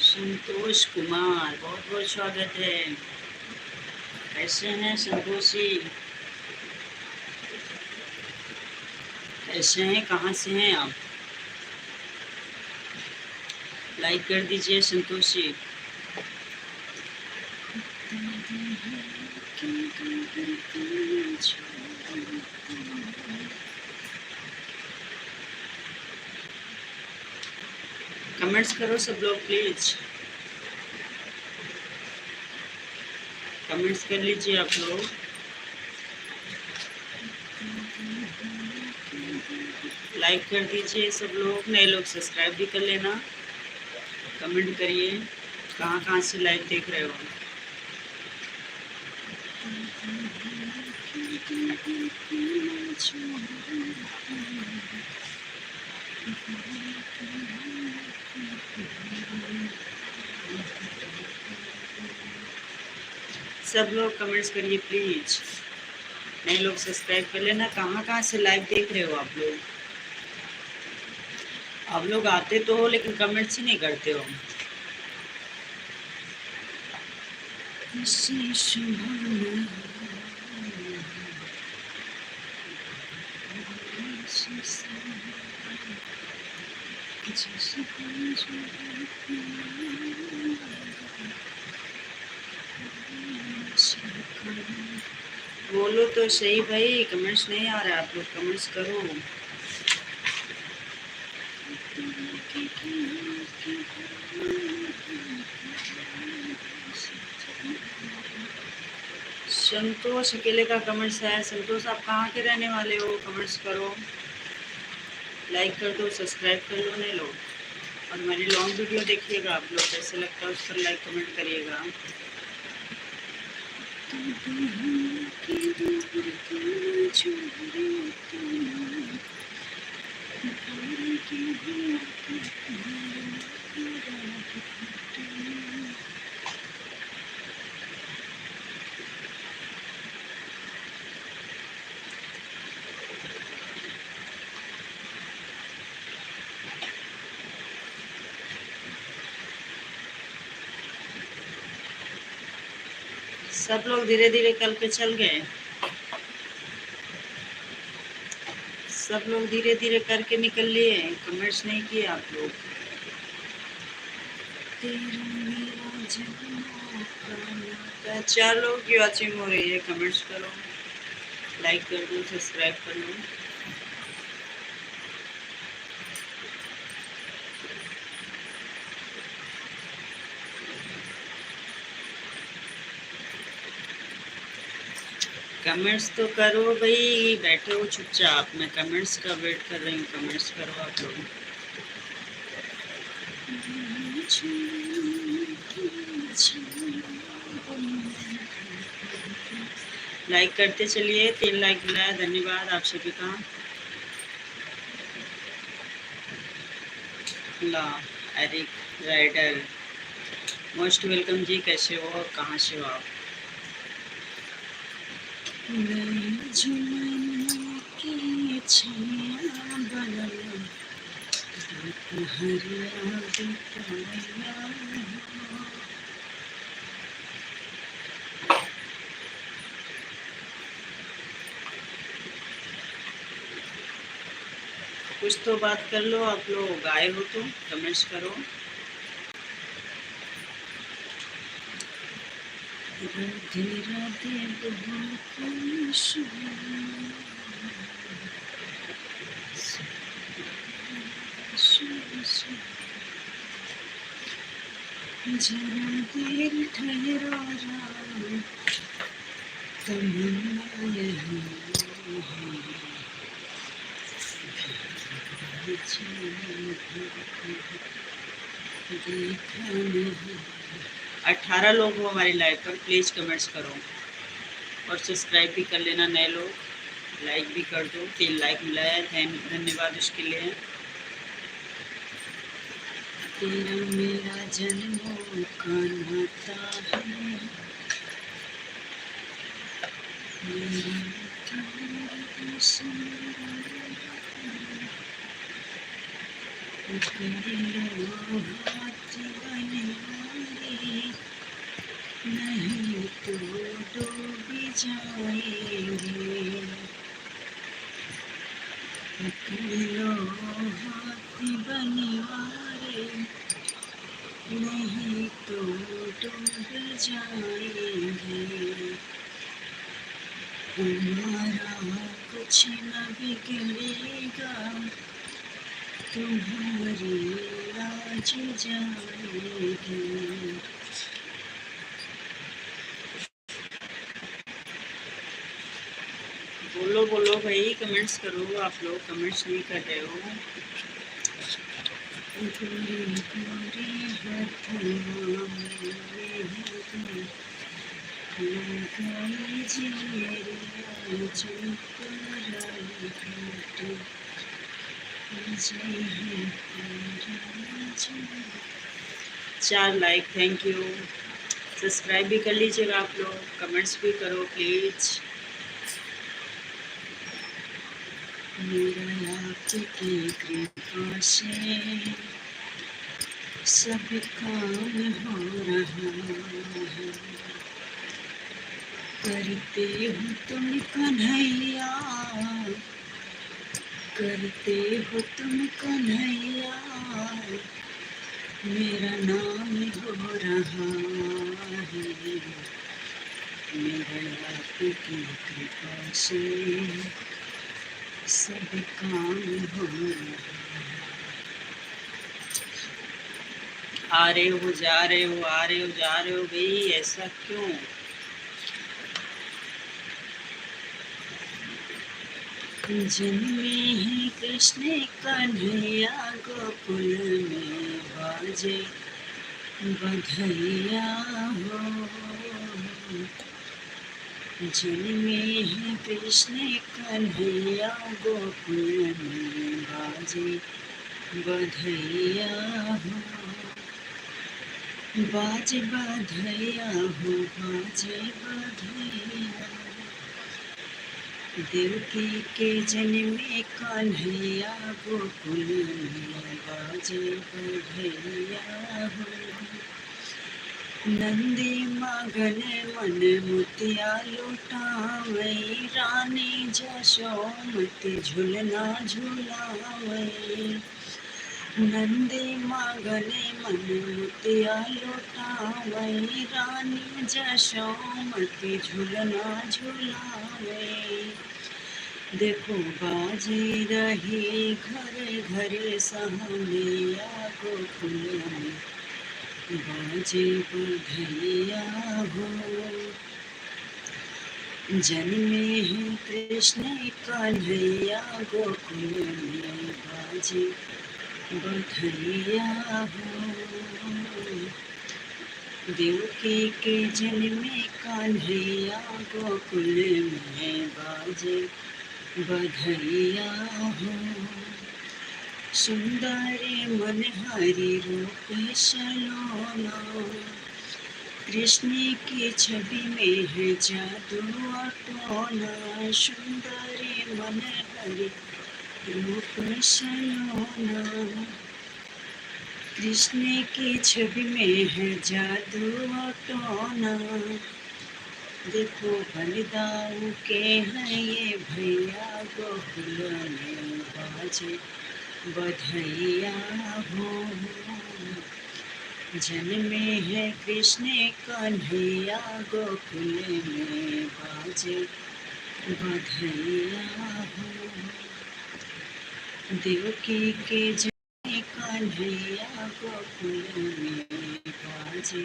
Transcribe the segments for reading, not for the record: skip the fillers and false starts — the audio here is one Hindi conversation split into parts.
संतोष कुमार, बहुत बहुत स्वागत है। कैसे हैं संतोष जी? कैसे हैं, कहाँ से हैं आप? लाइक कर दीजिए संतोष जी। कमेंट्स करो सब लोग प्लीज, कमेंट्स कर लीजिए आप लोग। लाइक कर दीजिए सब लोग, नए लोग सब्सक्राइब भी कर लेना। कमेंट करिए कहाँ कहाँ से लाइव देख रहे हो। सब लोग कमेंट्स करिए प्लीज, नए लोग सब्सक्राइब कर लेना। कहाँ कहाँ से लाइव देख रहे हो आप लोग? आप लोग आते तो हो लेकिन कमेंट्स ही नहीं करते हो। बोलो तो सही भाई, कमेंट्स नहीं आ रहा है, आप लोग कमेंट्स करो। संतोष अकेले का कमेंट्स है। संतोष आप कहाँ के रहने वाले हो? कमेंट्स करो, लाइक कर दो, सब्सक्राइब कर लो नए लोग। और मेरी लॉन्ग वीडियो देखिएगा आप लोग, कैसे लगता है उस पर लाइक कमेंट करिएगा। सब लोग धीरे धीरे करके चल गए, सब लोग धीरे धीरे करके निकल लिए, कमेंट्स नहीं किए आप लोग। चार लोग की वॉचिंग हो रही है, कमेंट्स करो, लाइक कर दो, सब्सक्राइब कर लो। कमेंट्स तो करो भाई, बैठे हो चुपचाप, मैं कमेंट्स का वेट कर रही हूँ, कमेंट्स करो आप लोग। लाइक करते चलिए, 3 लाइक मिला, धन्यवाद आप सभी का। ला एरिक राइडर, मोस्ट वेलकम जी, कैसे हो और कहाँ से हो आप? कुछ तो बात कर लो आप लोग, आए हो तो कमेंट्स करो। राधे राधे जरा देर ठहरा तमन्ना यही है। 18 लोग हो हमारी लाइव पर, प्लीज़ कमेंट्स करो और सब्सक्राइब भी कर लेना, नए लोग लाइक भी कर दो। 3 लाइक मिला है, धन्यवाद उसके लिए। तेरा मेरा जन्मों का नाता है, नहीं तो डूब जाएंगे, लो हाथ बनिवारे, नहीं तो डूब जाएंगे। हमारा कुछ न बिगड़ेगा, तुम्हारी लाज जाएगी। बोलो बोलो भाई, कमेंट्स करो आप लोग, कमेंट्स नहीं कर रहे हो। चार लाइक, थैंक यू। सब्सक्राइब भी कर लीजिएगा आप लोग, कमेंट्स भी करो प्लीज़। मेरा आपकी कृपा से सब काम हो रहा है, करते हो तुम कन्हैया, करते हो तुम कन्हैया, मेरा नाम हो रहा है, मेरा आपकी कृपा से सब काम हो रहा है। आ रहे हो जा रहे हो, आ रहे हो जा रहे हो भाई, ऐसा क्यों? जन्मे हैं कृष्ण कन्हैया, गोकुल में बाजे बधैया हो। जन्मे हैं कृष्ण कन्हैया, गोकुल में बाजे बधैया हो, बाजे बधैया हो, बाजे बधैया। देवकी के जन्मे कन्हैया, गोकुल में बाजे बधैया हो, नंदी मगन मन मोतिया लुटावई, रानी जशोमती झुलना झुलावई। नंदी मगन मन मोतिया लुटावई, रानी जशोमती झुलना झुलावई। देखो बाजी रही घर घर सहनिया गोकुल में, बाजे बधैया हो। जन्मे हैं कृष्ण कन्हैया गोकुल में, बाजे बधैया हो। देवकी के जन्मे कन्हैया गोकुल में, बाजे बधैया हो। सुंदर मनहरी रूप सलोना, कृष्ण की छवि में है जादू अटोना। सुंदर मनहरी रूप सलोना, कृष्ण की छवि में है जादू अटोना। देखो बलिदाऊ के हैं ये भैया गोकुल में, बाजे बधैया हो। जन्मे है कृष्ण कन्हैया गोकुल में, बाजे बधैया हो। देवकी के जन्मे कन्हैया गोकुल में, बाजे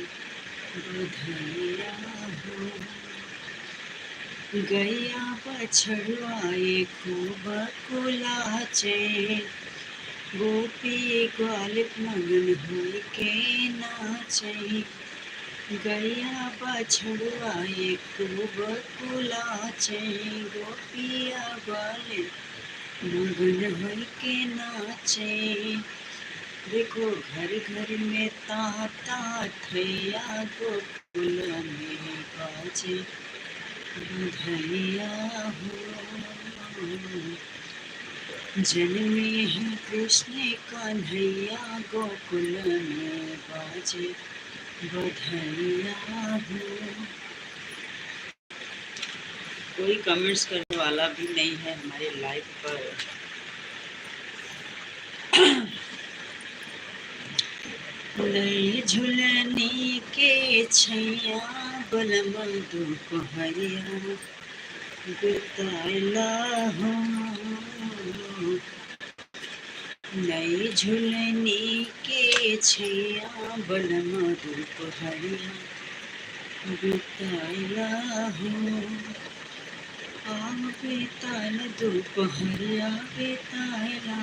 बधैया हो। गैया बछड़ुआए खूब कुलाचे, गोपी ग्वाल मगन हुई के नाचे। गैया बछड़ुआए खूब कुलाचे, गोपिया ग्वाल मगन हुई के नाचे। देखो घर घर में ताता थैया गोकुल में, बाजे बधैया हो। जन्मे हैं कृष्ण कन्हैया गोकुल में, बाजे बधैया हो। कोई कमेंट्स करने वाला भी नहीं है हमारे लाइव पर। नई झुलनी के छैया बलम दोपहरिया बिताला हो। नई झुलनी के छैया बलम दोपहरिया बिताला हो। आम बेताल दोपहरिया बिताला,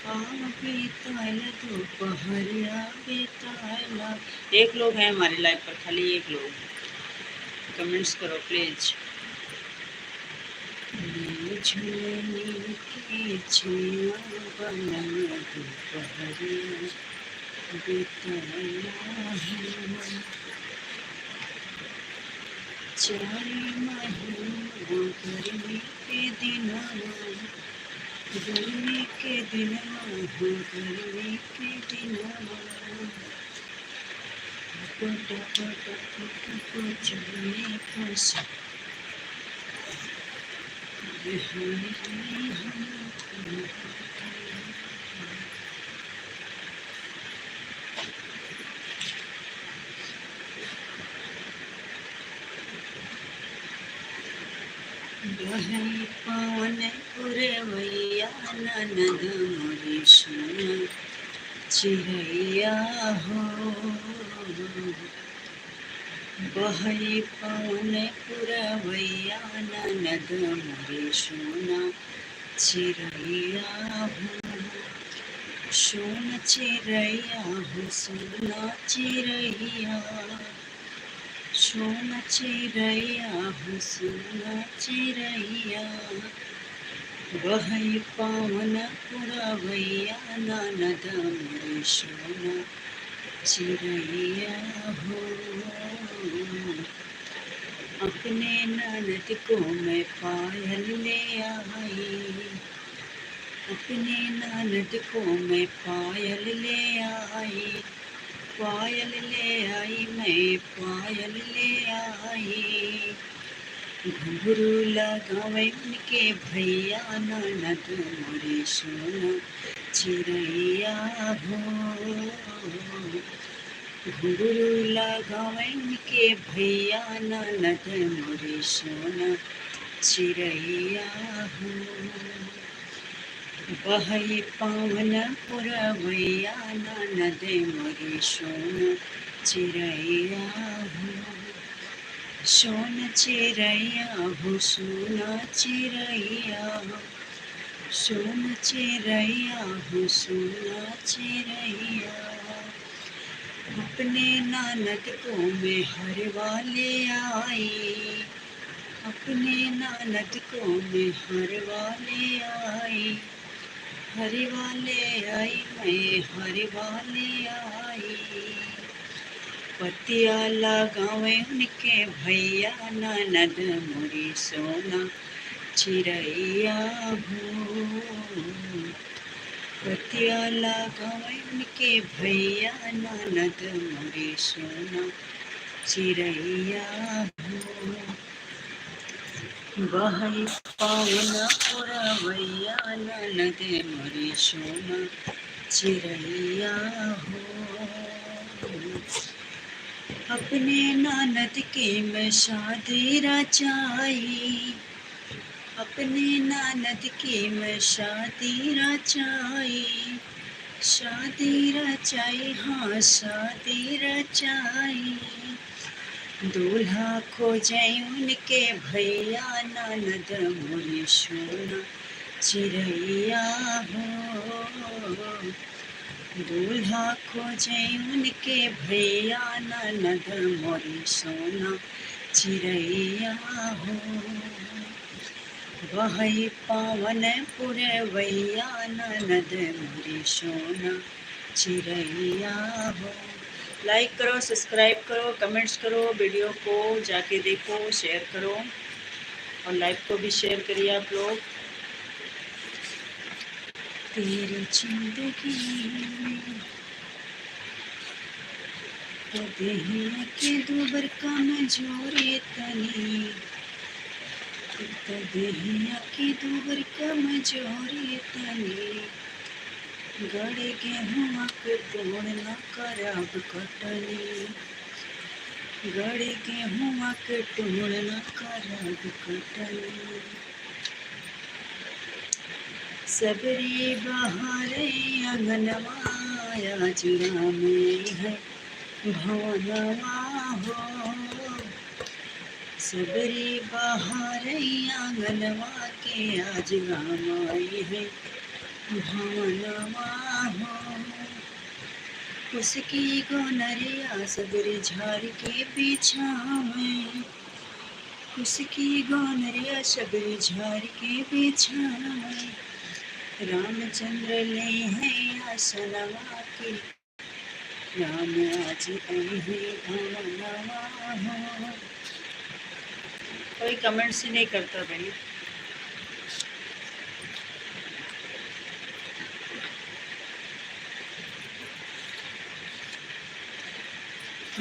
आम बेताल दोपहरिया बिताला। एक लोग हैं हमारे लाइव पर, खाली एक लोग। कमेंट्स करो प्लीज। झुलनी के छैया बलम दोपहरिया बिताला हो। चारे महीना गर्मी के दिनवा, गर्मी के दिनवा हो, गर्मी के दिनवा। पट पट पट कुछ में फंस बहई पावन पुरवैया ननद मोरी सुना चिड़ैया हो। बहई पावन पुरवैया ननद मोरी सुना चिड़ैया हो। सोना चिड़ैया हो, सोना चिड़ैया, सोना चिड़ैया हो, सोना चिड़ैया। बहई पावन पुरवैया ननद मोरी सोना चिड़ैया हो। अपने ननद को मैं पायल ले आई, अपने ननद को मैं पायल ले आई। पायल ले आई, मैं पायल ले आई। घुंघरू लगावे उनके भैया ननद मोरे सोना चिड़ैया हो। घुंघरू लगावे उनके भैया ननद मोरे सोना चिड़ैया हो। बहई पावन पुरवैया ननद मोरे सोना चिड़ैया हो। सोना चिड़ैया हो, सोना चिड़ैया हो, सोना चिड़ैया हो, सोना चिड़ैया। अपने ननद को मैं हरवा ले आई, अपने ननद को मैं हरवा ले आई। हरवा ले आई, मैं हरवा ले आई। पतिया लगावे उनके भैया ननद मोरे सोना चिड़ैया हो। पतिया लगावे उनके भैया ननद मोरे सोना चिड़ैया हो। बहई पावन पुरवैया ननद मोरे सोना चिड़ैया हो। अपने ननद के मैं शादी रचाई, अपने ननद की मैं शादी रचाई। शादी रचाई, हाँ शादी रचाई। दूल्हा खोजे उनके भैया ननद मोरे सोना चिड़ैया हो। दूल्हा खोजे उनके भैया ननद मोरे सोना चिड़ैया हो। बहई पावन पुरवैया ननद मोरे सोना चिड़ैया हो। लाइक करो, सब्सक्राइब करो, कमेंट्स करो, वीडियो को जाके देखो, शेयर करो और लाइव को भी शेयर करिए आप लोग। तेरी जिंदगी में देहिया के दूबर कमजोरी तनी, देहिया के दूबर कमजोरी तनी। गड़े गेहूँ के तोड़ न करब कटनी, गड़े गेहूँ के तोड़ न करब कटनी। सबरी बहारे अंगनवा जुड़ा में है भवनवा हो। सबरी बहारे आंगनवा के आज गामाई है भवनवा हो। उसकी गोनरिया सबरी झाड़ के पीछा में, उसकी गोनरिया सबरी झाड़ के पीछा में। रामचंद्र ले हैं आसनवा के, राम आज आई है भवनवा हो। कोई कमेंट से नहीं करता भाई।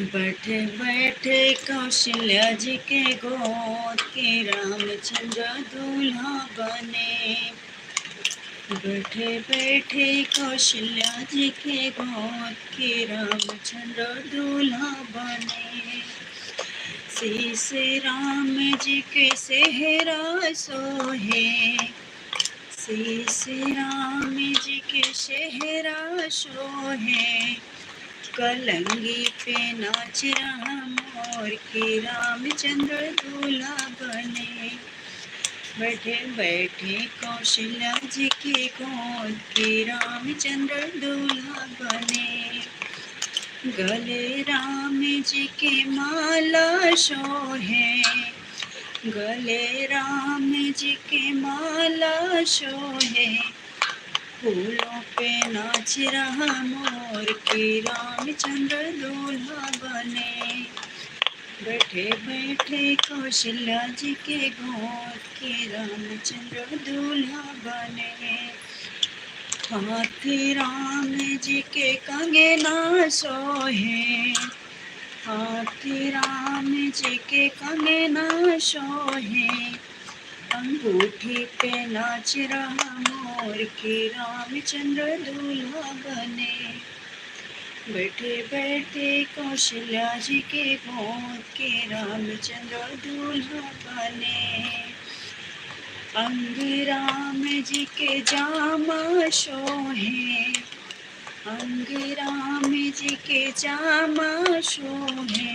बैठे बैठे कौशल्या जी के गोद के रामचंद्र दूल्हा बने। बैठे बैठे कौशल्या जी के गोद के रामचंद्र दूल्हा बने। सीसे राम जी के सेहरा सोहे, सीसे राम जी के सेहरा सोहे। कलंगी पे नाच रहा मोर के रामचंद्र दूल्हा बने। बैठे बैठे कौशल्या जी के गोद के रामचंद्र दूल्हा बने। गले राम जी के माला शोहे, गले राम जी के माला शोहे। फूलों पे नाच रहा मोर के रामचंद्र दूल्हा बने। बैठे बैठे कौशल्या जी के गोद के रामचंद्र दूल्हा बने। हाथी राम जी के कंगना सोहे, हाथी राम जी के कंगना सोहे, अंगूठी पे नाच रहा मोर के रामचंद्र दूल्हा बने। बैठे बैठे कौशल्या जी के गोद के रामचंद्र दूल्हा बने। अंग राम जी के जामा शोहे, अंग राम जी के जामा शोहे,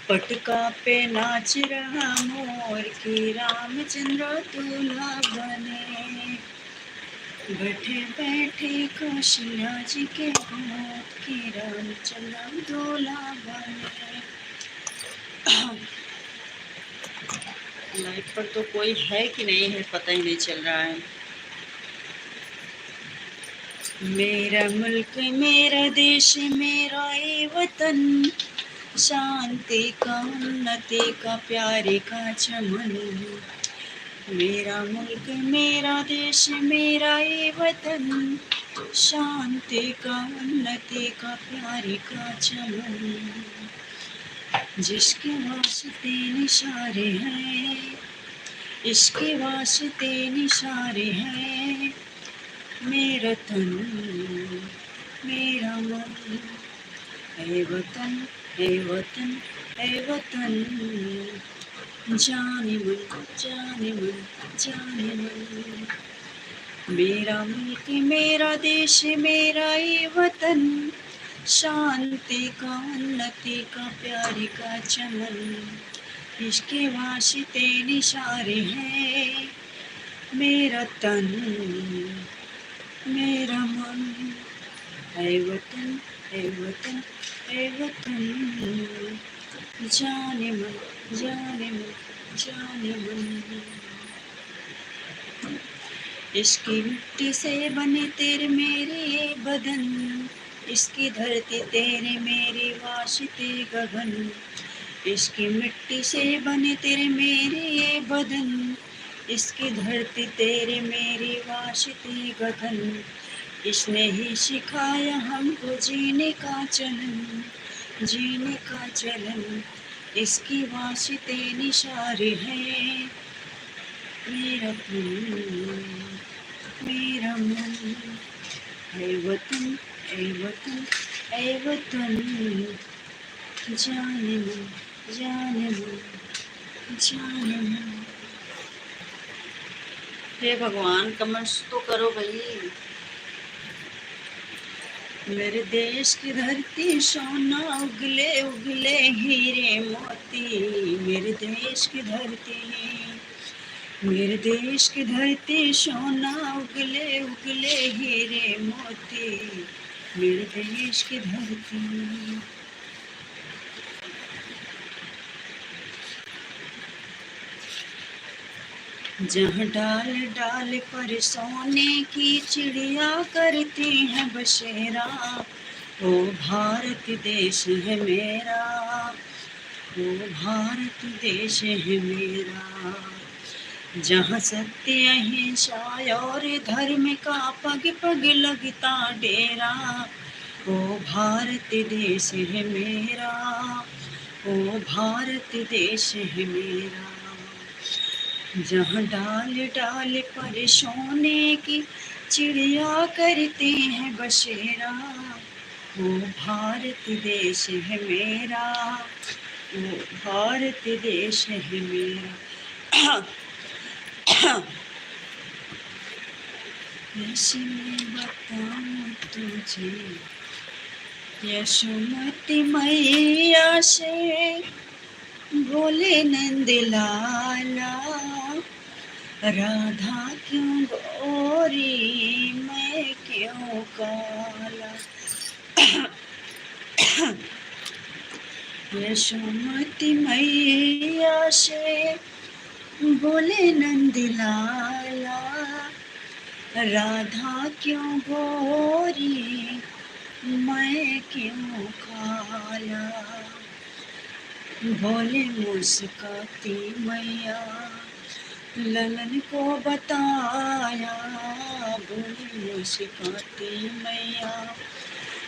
पटका पे नाच रहा मोर के रामचंद्र दूल्हा बने। बैठे बैठे कौशल्या जी के गोद के रामचंद्र दूल्हा बने। लाइफ पर तो कोई है कि नहीं है पता ही नहीं चल रहा है। मेरा मुल्क मेरा देश मेरा ये वतन, शांति का उन्नति का प्यारे का चमन। मेरा मुल्क मेरा देश मेरा ये वतन, शांति का उन्नति का प्यारे का चमन। जिसके वास्ते निशारे हैं, इसके वास्ते निशारे हैं, मेरा तन मेरा मन। ऐ वतन ऐ वतन ऐ वतन, जाने मन जाने मन जाने मन। मेरा मुल्क मेरा देश मेरा ये वतन, शांति का उन्नति का प्यारे का चमन। इसके वास्ते निशारे हैं, मेरा तन मेरा मन। ऐ वतन ऐ वतन ऐ वतन, जाने मन जाने मन जाने मन। इसकी मिट्टी से बने तेरे मेरे ये बदन, इसकी धरती तेरे मेरे वास्ते गगन। इसकी मिट्टी से बने तेरे मेरे ये बदन, इसकी धरती तेरे मेरे वास्ते गगन। इसने ही सिखाया हमको जीने का चलन, जीने का चलन। इसकी वास्ते निशारे हैं, मेरा तन मेरा मन। ऐ वतन ऐ वतन ऐ वतन, जाने मन जाने मन जाने मन। हे भगवान कमेंट्स तो करो भाई। मेरे देश की धरती सोना उगले उगले हीरे मोती। मेरे देश की धरती, मेरे देश की धरती सोना उगले उगले हीरे मोती। मेरे देश की धरती। जहाँ डाल डाल पर सोने की चिड़िया करती है बसेरा, ओ भारत देश है मेरा, ओ भारत देश है मेरा। जहाँ सत्य अहिंसा और धर्म का पग पग लगता डेरा, ओ भारत देश है मेरा, ओ भारत देश है मेरा। जहाँ डाल डाल पर सोने की चिड़िया करते हैं बसेरा, वो भारत देश है मेरा, वो भारत देश है मेरा। कैसे मैं बताऊं तुझे यशोमती मैया से बोले नंद लाला, राधा क्यों गोरी मैं क्यों काला। यशोमती मैया से बोले नंद लाला, राधा क्यों गोरी मैं क्यों काला। बोले मुस्काती मैया ललन को बताया बोली मुस्काती मैया,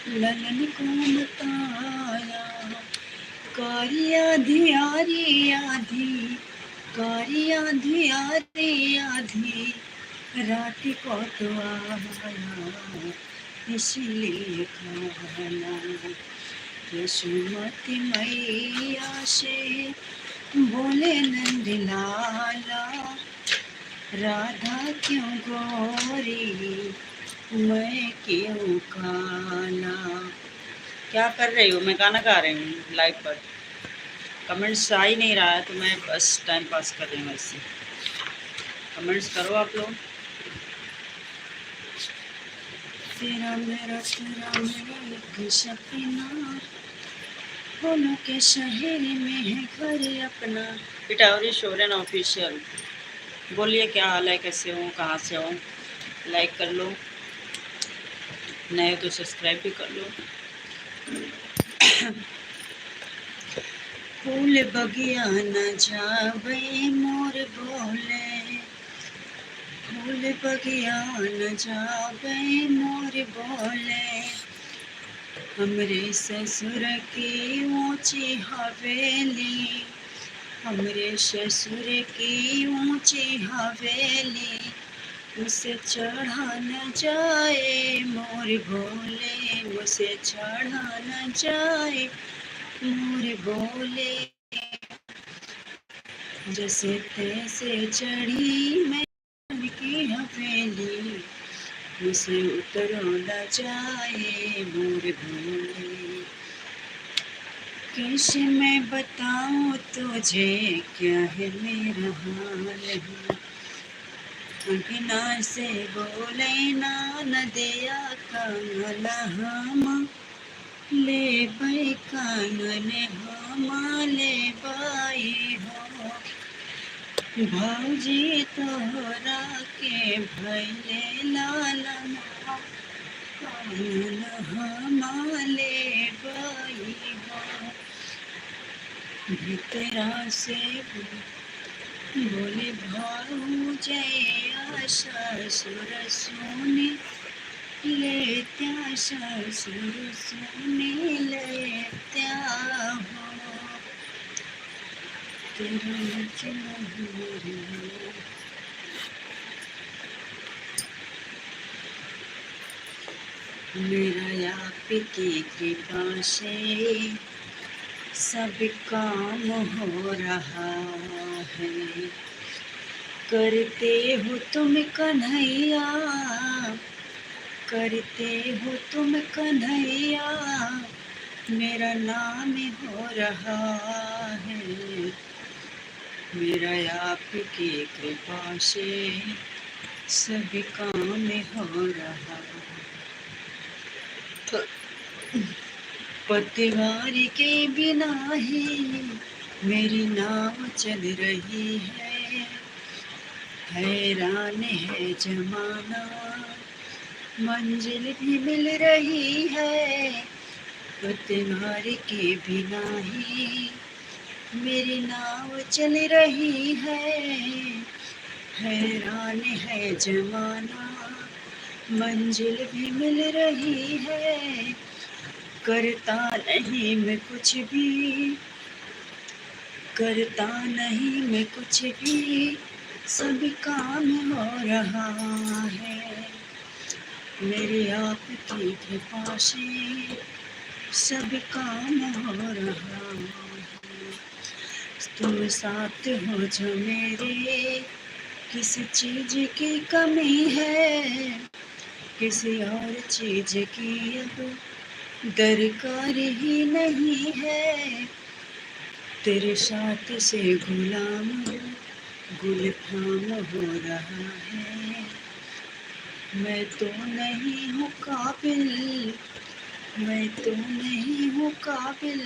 ललन को बताया कारी आधी आरी आधी, कारी आधी आरी आधी रात को तो आया इसलिए खाना। यशोमती मैया से बोले नंद लाला, राधा क्यों गोरी मैं क्यों काला। क्या कर रही हो? मैं गाना गा रही हूँ लाइव पर। कमेंट्स आ ही नहीं रहा है तो मैं बस टाइम पास कर रही हूँ ऐसे। कमेंट्स करो आप लोग। तेरा मेरा एक सपना, बोलो के शहर में है घर अपना। पिटावरी शोरन ऑफिशियल, बोलिए क्या हाल है, कैसे हो, कहाँ से हो? लाइक कर लो, नए हो तो सब्सक्राइब भी कर लो। फूल बगिया न जावे मोर बोले, फूल बगिया न जावे मोर बोले, हमरे ससुर की ऊंची हवेली, हमरे ससुर की ऊंची हवेली, उसे चढ़ा न जाए मोर भोले, उसे चढ़ा न जाए मोर भोले, जैसे तैसे चढ़ी मैं की हवेली, उसे उतरो न जाए मोर भोले। कैसे मैं बताऊं तुझे क्या है मेरा हाल, बिना से बोले ना नदिया कांगल हम ले बाई कांगल हम ले बाई हो, भौजी तोहरा के भैले लालन कांगल हम ले बाई हो। भीतरा से बोले भाऊजया ससुर सोने लेत्या, ससुर सोने लेत्या हो, तेरा चोरी। मेरा आपकी कृपा से सब काम हो रहा है, करते हो तुम कन्हैया, करते हो तुम कन्हैया, मेरा नाम हो रहा है, मेरा आपकी कृपा से सब काम हो रहा है। पतवारी के बिना ही मेरी नाव चल रही है, हैरान है जमाना मंजिल भी मिल रही है, पतवारी के बिना ही मेरी नाव चल रही है, हैरान है जमाना मंजिल भी मिल रही है, करता नहीं मैं कुछ भी, करता नहीं मैं कुछ भी, सब काम हो रहा है, मेरे आपकी कृपा से सब काम हो रहा है। तुम साथ हो जो मेरे, किसी चीज की कमी है, किसी और चीज की अब दरकार ही नहीं है, तेरे साथ से गुलाम गुलफाम हो रहा है, मैं तो नहीं हूँ काबिल, मैं तो नहीं हूँ काबिल,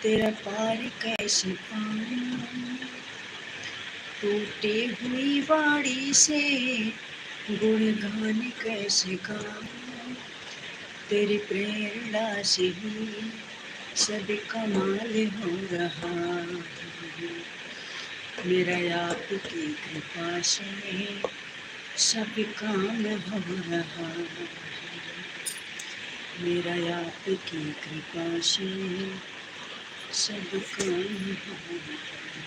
तेरा पार कैसे पाऊँ, टूटी हुई वाड़ी से गुणगान कैसे गाऊँ, तेरी प्रेरणा से ही सब कमाल हो रहा है, मेरा आपकी कृपा से सब काम हो रहा है। मेरा आपकी कृपा से सब काम हो रहा है।